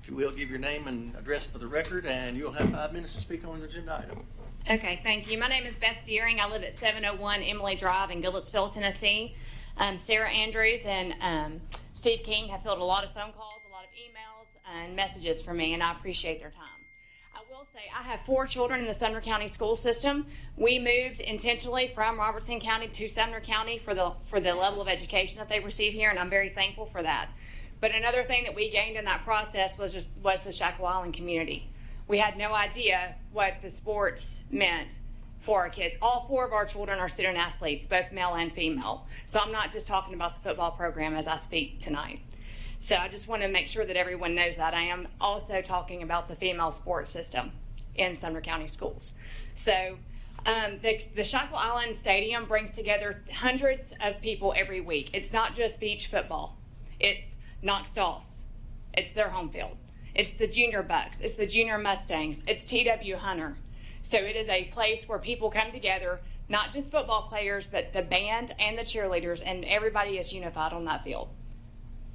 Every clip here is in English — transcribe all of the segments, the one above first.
If you will, give your name and address for the record, and you'll have 5 minutes to speak on the agenda item. Okay, thank you. My name is Beth Deering. I live at 701 Emily Drive in Goodlettsville, Tennessee. Sarah Andrews and Steve King have filled a lot of phone calls, a lot of emails, and messages for me, and I appreciate their time. I will say I have 4 children in the Sumner County school system. We moved intentionally from Robertson County to Sumner County for the level of education that they receive here, and I'm very thankful for that. But another thing that we gained in that process was the Shackle Island community. We had no idea what the sports meant for our kids. All 4 of our children are student athletes, both male and female. So I'm not just talking about the football program as I speak tonight. So I just want to make sure that everyone knows that. I am also talking about the female sports system in Sumner County schools. So the Shackle Island Stadium brings together hundreds of people every week. It's not just beach football. It's Knox Doss. It's their home field. It's the Junior Bucks. It's the Junior Mustangs. It's TW Hunter. So it is a place where people come together, not just football players, but the band and the cheerleaders, and everybody is unified on that field.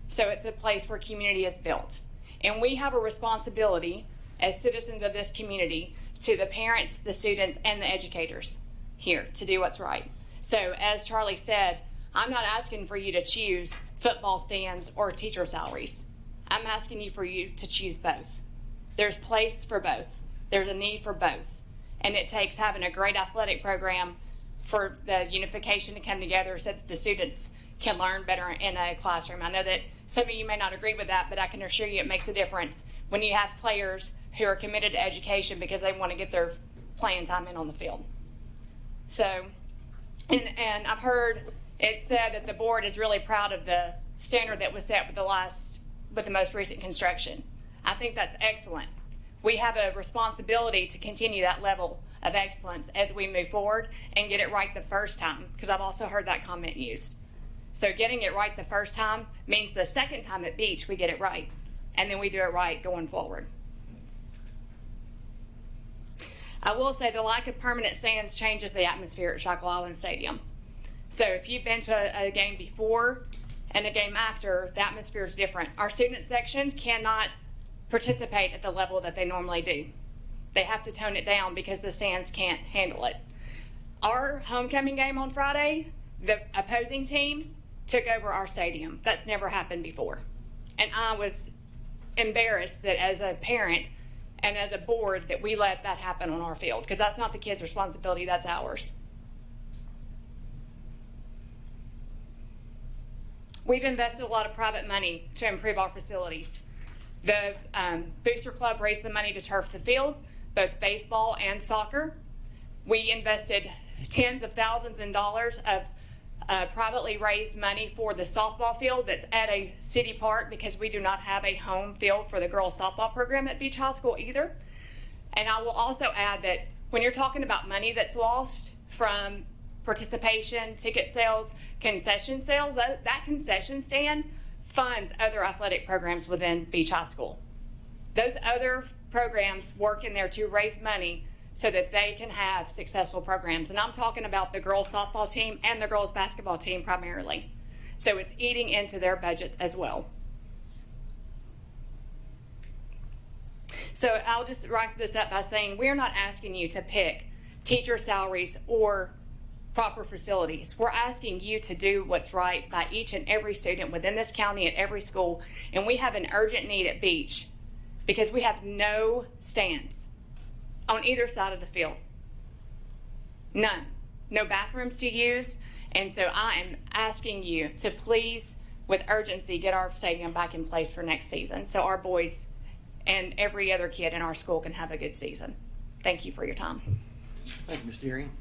So it's a place where community is built. And we have a responsibility as citizens of this community to the parents, the students, and the educators here to do what's right. So as Charlie said, I'm not asking for you to choose football stands or teacher salaries. I'm asking you to choose both. There's place for both. There's a need for both. And it takes having a great athletic program for the unification to come together so that the students can learn better in a classroom. I know that some of you may not agree with that, but I can assure you it makes a difference when you have players who are committed to education because they want to get their playing time in on the field. So, and I've heard it said that the board is really proud of the standard that was set with the most recent construction. I think that's excellent. We have a responsibility to continue that level of excellence as we move forward and get it right the first time, because I've also heard that comment used. So getting it right the first time means the second time at beach we get it right, and then we do it right going forward. I will say the lack of permanent stands changes the atmosphere at Shackle Island Stadium. So if you've been to a game before and a game after, the atmosphere is different. Our student section cannot participate at the level that they normally do. They have to tone it down because the stands can't handle it. Our homecoming game on Friday, the opposing team took over our stadium. That's never happened before. And I was embarrassed that as a parent and as a board that we let that happen on our field, because that's not the kids' responsibility, that's ours. We've invested a lot of private money to improve our facilities. The Booster Club raised the money to turf the field, both baseball and soccer. We invested tens of thousands of dollars of privately raised money for the softball field that's at a city park, because we do not have a home field for the girls softball program at Beach High School either. And I will also add that when you're talking about money that's lost from participation, ticket sales, concession sales, that concession stand funds other athletic programs within Beach High School. Those other programs work in there to raise money so that they can have successful programs. And I'm talking about the girls softball team and the girls basketball team primarily. So it's eating into their budgets as well. So I'll just wrap this up by saying we're not asking you to pick teacher salaries or proper facilities. We're asking you to do what's right by each and every student within this county at every school. And we have an urgent need at Beach because we have no stands on either side of the field. None. No bathrooms to use. And so I am asking you to please, with urgency, get our stadium back in place for next season so our boys and every other kid in our school can have a good season. Thank you for your time. Thank you, Ms. Deering.